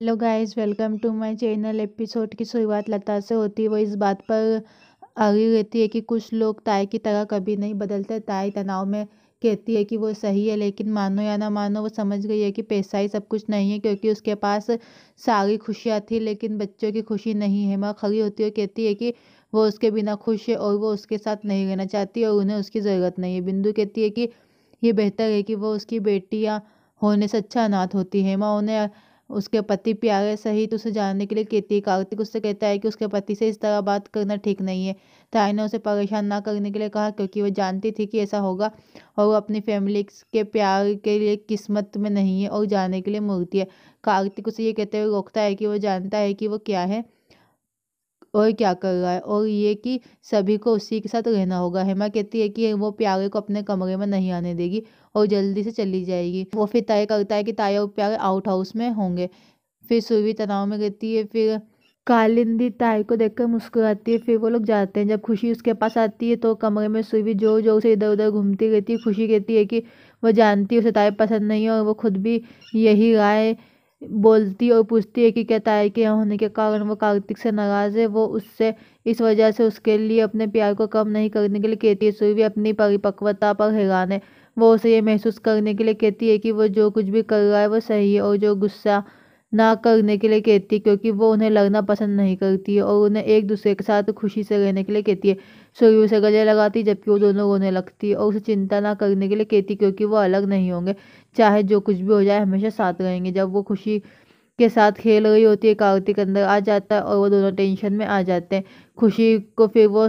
Hello guys, welcome to my channel. Episode की शुरुआत लता से होती है। वो इस बात पर अड़ी रहती है कि कुछ लोग ताई की तरह कभी नहीं बदलते। ताई तनाव में कहती है कि वो सही है, लेकिन मानो या ना मानो वो समझ गई है कि पैसा ही सब कुछ नहीं है, क्योंकि उसके पास सारी खुशियाँ थी लेकिन बच्चों की खुशी नहीं है। माँ खड़ी होती है और कहती है कि वो उसके बिना खुश है और वो उसके साथ नहीं रहना चाहती और उन्हें उसकी ज़रूरत नहीं है। बिंदु कहती है कि ये बेहतर है कि वो उसकी बेटियाँ होने से अच्छा अनाथ होती है। माँ उन्हें उसके पति प्यारे सहित उसे जानने के लिए कहती है। कार्तिक उससे कहता है कि उसके पति से इस तरह बात करना ठीक नहीं है। ताई ने उसे परेशान ना करने के लिए कहा, क्योंकि वो जानती थी कि ऐसा होगा और वो अपनी फैमिली के प्यार के लिए किस्मत में नहीं है और जाने के लिए मूर्ति है। कार्तिक उसे ये कहते हुए रोकता है कि वो जानता है कि वो क्या है और क्या कर रहा है, और ये कि सभी को उसी के साथ रहना होगा। हेमा कहती है कि वो प्यारे को अपने कमरे में नहीं आने देगी और जल्दी से चली जाएगी। वो फिर तय करता है कि ताया और प्यारे आउट हाउस में होंगे। फिर सुरभि तनाव में रहती है। फिर कालिंदी ताई को देखकर मुस्कुराती है। फिर वो लोग जाते हैं। जब खुशी उसके पास आती है तो कमरे में सुरभि जोर जोर से इधर उधर घूमती रहती है। खुशी कहती है कि वो जानती है उसे ताई पसंद नहीं है और वो खुद भी यही राय बोलती और पूछती है कि क्या ताई के यहाँ होने के कारण वो कार्तिक से नाराज है। वो उससे इस वजह से उसके लिए अपने प्यार को कम नहीं करने के लिए कहती है। सुरभि अपनी परिपक्वता पर हैरान है। वो उसे ये महसूस करने के लिए कहती है कि वो जो कुछ भी कर रहा है वो सही है, और जो गुस्सा ना करने के लिए कहती है, क्योंकि वो उन्हें लड़ना पसंद नहीं करती है और उन्हें एक दूसरे के साथ खुशी से रहने के लिए कहती है। सुरभि उसे गले लगाती है जबकि वो दोनों रोने लगती है और उसे चिंता ना करने के लिए कहती, क्योंकि वो अलग नहीं होंगे। चाहे जो कुछ भी हो जाए हमेशा साथ रहेंगे। जब वो खुशी के साथ खेल रही होती है, कार्तिक अंदर आ जाता है और वो दोनों टेंशन में आ जाते हैं। खुशी को फिर वो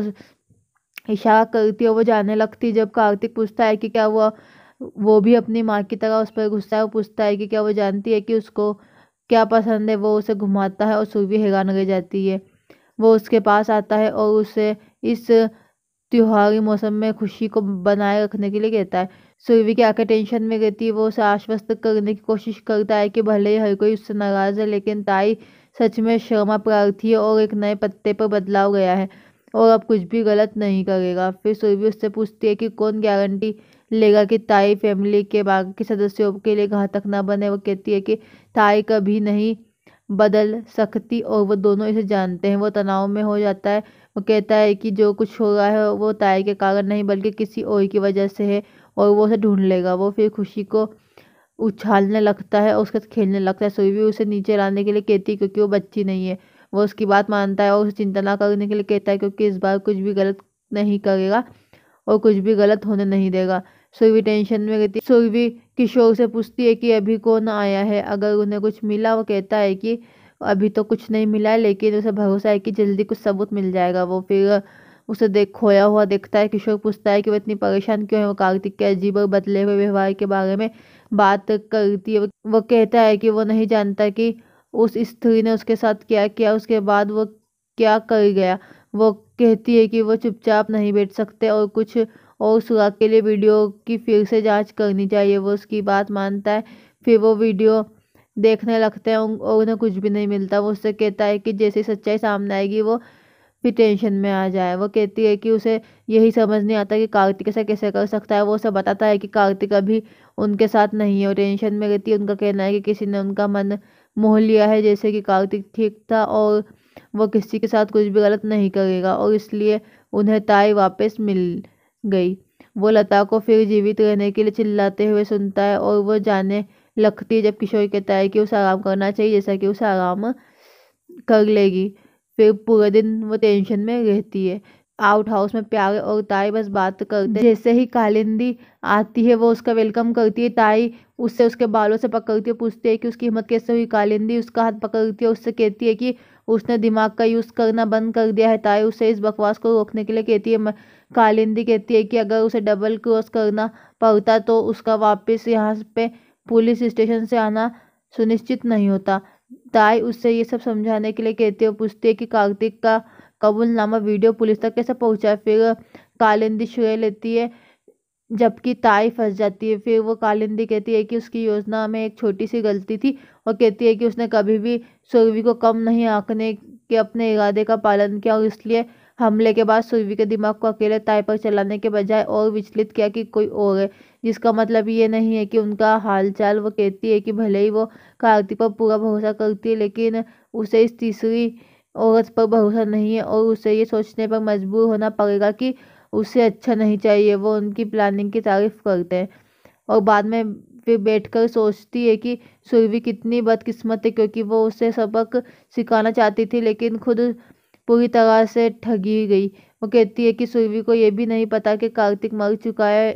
इशारा करती है और वो जाने लगती है। जब कार्तिक पूछता है कि क्या वो भी अपनी माँ की तरह उस पर गुस्सा है, वो पूछता है कि क्या वो जानती है कि उसको क्या पसंद है। वो उसे घुमाता है और सुरभि हैरान रह जाती है। वो उसके पास आता है और उसे इस त्योहारी मौसम में खुशी को बनाए रखने के लिए कहता है। सुरभि की आंखें टेंशन में रहती है। वो उसे आश्वस्त करने की कोशिश करता है कि भले ही हर कोई उससे नाराज है, लेकिन ताई सच में क्षमा प्रार्थी है और एक नए पत्ते पर बदलाव गया है और अब कुछ भी गलत नहीं करेगा। फिर सुरभि उससे पूछती है कि कौन गारंटी लेगा कि ताई फैमिली के बाकी के सदस्यों के लिए घातक ना बने। वो कहती है कि ताई कभी नहीं बदल सकती और वो दोनों इसे जानते हैं। वो तनाव में हो जाता है। वो कहता है कि जो कुछ हो रहा है वो ताई के कारण नहीं बल्कि किसी और की वजह से है और वो उसे ढूंढ लेगा। वो फिर खुशी को उछालने लगता है और उसके साथ खेलने लगता है। सुरभि उसे नीचे लाने के लिए कहती है क्योंकि वो बच्ची नहीं है। वो उसकी बात मानता है और उसे चिंता ना करने के लिए कहता है, क्योंकि इस बार कुछ भी गलत नहीं करेगा और कुछ भी गलत होने नहीं देगा। सुरभि टेंशन में रहती है। सुरभि किशोर से पूछती है कि अभी कौन आया है, अगर उन्हें कुछ मिला। वो कहता है कि अभी तो कुछ नहीं मिला है, लेकिन उसे भरोसा है कि जल्दी कुछ सबूत मिल जाएगा। वो फिर उसे खोया हुआ देखता है। किशोर पूछता है कि वो इतनी परेशान क्यों है। वो कार्तिक के अजीब और बदले हुए व्यवहार के बारे में बात करती है। वो कहता है कि वो नहीं जानता कि उस स्त्री ने उसके साथ क्या किया, उसके बाद वो क्या कर गया। वो कहती है कि वो चुपचाप नहीं बैठ सकते और कुछ और सुराग के लिए वीडियो की फिर से जांच करनी चाहिए। वो उसकी बात मानता है। फिर वो वीडियो देखने लगते हैं और उन्हें कुछ भी नहीं मिलता। वो उससे कहता है कि जैसे सच्चाई सामने आएगी वो फिर टेंशन में आ जाए। वो कहती है कि उसे यही समझ नहीं आता कि कार्तिक ऐसा कैसे कर सकता है। वो उसे बताता है कि कार्तिक अभी उनके साथ नहीं है और टेंशन में रहती है। उनका कहना है कि किसी ने उनका मन मोह लिया है, जैसे कि कार्तिक ठीक था और वो किसी के साथ कुछ भी गलत नहीं करेगा और इसलिए उन्हें ताई वापस मिल गई। वो लता को फिर जीवित रहने के लिए चिल्लाते हुए सुनता है और वो जाने लगती है जब किशोर कहता है कि उसे आराम करना चाहिए, जैसा कि उसे आराम कर लेगी। फिर पूरे दिन वो टेंशन में रहती है। आउट हाउस में प्यारे और ताई बस बात करते। जैसे ही कालिंदी आती है वो उसका वेलकम करती है। ताई उससे उसके बालों से पकड़ती है, पूछती है कि उसकी हिम्मत कैसे हुई। कालिंदी उसका हाथ पकड़ती है, उससे कहती है कि उसने दिमाग का यूज़ करना बंद कर दिया है। ताई उसे इस बकवास को रोकने के लिए कहती है। कालिंदी कहती है कि अगर उसे डबल क्रॉस करना पड़ता तो उसका वापस यहाँ पे पुलिस स्टेशन से आना सुनिश्चित नहीं होता। ताई उससे ये सब समझाने के लिए कहती है। पूछती है कि कार्तिक का कबूलनामा वीडियो पुलिस तक कैसे पहुंचा। फिर कालिंदी श्रेय लेती है जबकि ताई फंस जाती है। फिर वो कालिंदी कहती है कि उसकी योजना में एक छोटी सी गलती थी और कहती है कि उसने कभी भी सुरभि को कम नहीं आंकने के अपने इरादे का पालन किया और इसलिए हमले के बाद सुरभि के दिमाग को अकेले ताई पर चलाने के बजाय और विचलित किया कि कोई और है, जिसका मतलब ये नहीं है कि उनका हालचाल। वो कहती है कि भले ही वो कार्तिक पर पूरा भरोसा करती है, लेकिन उसे इस तीसरी औरत पर भरोसा नहीं है और उसे ये सोचने पर मजबूर होना पड़ेगा कि उसे अच्छा नहीं चाहिए। वो उनकी प्लानिंग की तारीफ करते हैं और बाद में फिर बैठकर सोचती है कि सुरभि कितनी बदकिस्मत है, क्योंकि वो उसे सबक सिखाना चाहती थी लेकिन खुद पूरी तरह से ठगी गई। वो कहती है कि सुरभि को ये भी नहीं पता कि कार्तिक मर चुका है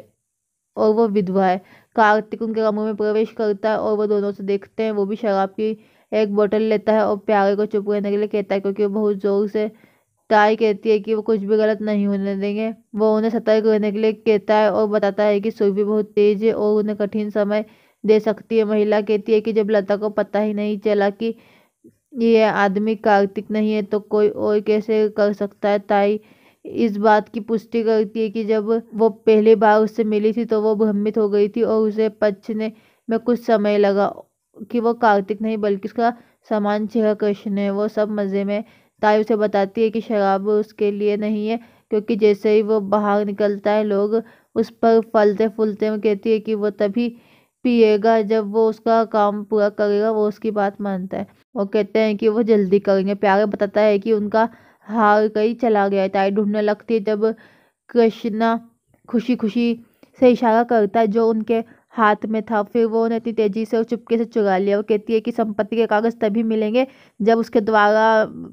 और वो विधवा है। कार्तिक उनके कमरे में प्रवेश करता है और वो दोनों से देखते हैं। वो भी शराब की एक बोतल लेता है और प्यारे को चुप रहने के लिए कहता है, क्योंकि वो बहुत जोर से। ताई कहती है कि वो कुछ भी गलत नहीं होने देंगे। वो उन्हें सतर्क रहने के लिए कहता है और बताता है कि सुरभि बहुत तेज है और उन्हें कठिन समय दे सकती है। महिला कहती है कि जब लता को पता ही नहीं चला कि ये आदमी कार्तिक नहीं है तो कोई और कैसे कर सकता है। ताई इस बात की पुष्टि करती है कि जब वो पहली बार उससे मिली थी तो वो भ्रमित हो गई थी और उसे पछने में कुछ समय लगा कि वो कार्तिक नहीं बल्कि उसका समान चेहरा कृष्ण है। वो सब मजे में। ताई उसे बताती है कि शराब उसके लिए नहीं है, क्योंकि जैसे ही वो बाहर निकलता है लोग उस पर फलते फूलते। वो कहती है कि वो तभी पिएगा जब वो उसका काम पूरा करेगा। वो उसकी बात मानता है। वो कहते हैं कि वो जल्दी करेंगे। प्यारे बताता है कि उनका हार कहीं चला गया है। ताई ढूंढने लगती है जब कृष्णा खुशी खुशी से इशारा करता है जो उनके हाथ में था। फिर वो उन्हें इतनी तेजी से और चुपके से चुरा लिया। वो कहती है कि संपत्ति के कागज तभी मिलेंगे जब उसके द्वारा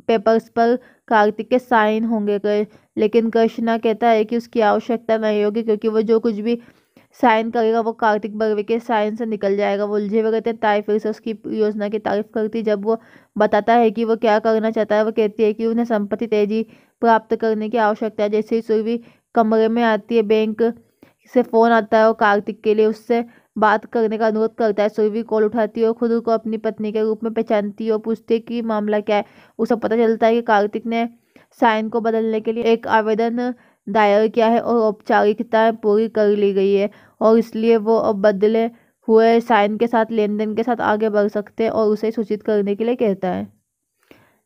पेपर्स पर कार्तिक के साइन होंगे। लेकिन कृष्णा कहता है कि उसकी आवश्यकता नहीं होगी, क्योंकि वो जो कुछ भी साइन करेगा वो कार्तिक बर्वे के साइन से निकल जाएगा। वो उलझे हुए रहते हैं। ताई फिर से उसकी योजना की तारीफ करती। जब वो बताता है कि वो क्या करना चाहता है, वो कहती है कि उन्हें संपत्ति तेजी प्राप्त करने की आवश्यकता है। जैसे ही सुरभि कमरे में आती है, बैंक से फोन आता है और कार्तिक के लिए उससे बात करने का अनुरोध करता है। सुरभि कॉल उठाती है और खुद को अपनी पत्नी के रूप में पहचानती है और पूछती है कि मामला क्या है। उसे पता चलता है कि कार्तिक ने साइन को बदलने के लिए एक आवेदन दायर किया है और औपचारिकताएं पूरी कर ली गई है और इसलिए वो अब बदले हुए साइन के साथ लेन देन के साथ आगे बढ़ सकते हैं और उसे सूचित करने के लिए कहता है।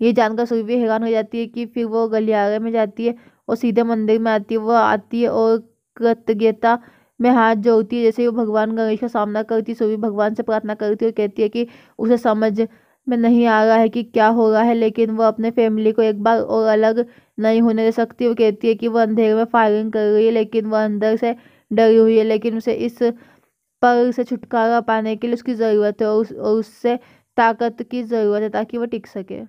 ये जानकर सुरभि हैरान हो जाती है कि फिर वो गलियारे में जाती है और सीधे मंदिर में आती है। वो आती है और कृतज्ञता में हाथ जोड़ती है। जैसे ही वो भगवान गणेश का सामना करती है, सुरभि भगवान से प्रार्थना करती है और कहती है कि उसे समझ में नहीं आ रहा है कि क्या हो रहा है, लेकिन वो अपने फैमिली को एक बार और अलग नहीं होने दे सकती। वो कहती है कि वो अंधेरे में फायरिंग कर रही है लेकिन वो अंदर से डरी हुई है, लेकिन उसे इस पर से छुटकारा पाने के लिए उसकी ज़रूरत है और उससे ताकत की ज़रूरत है ताकि वो टिक सके।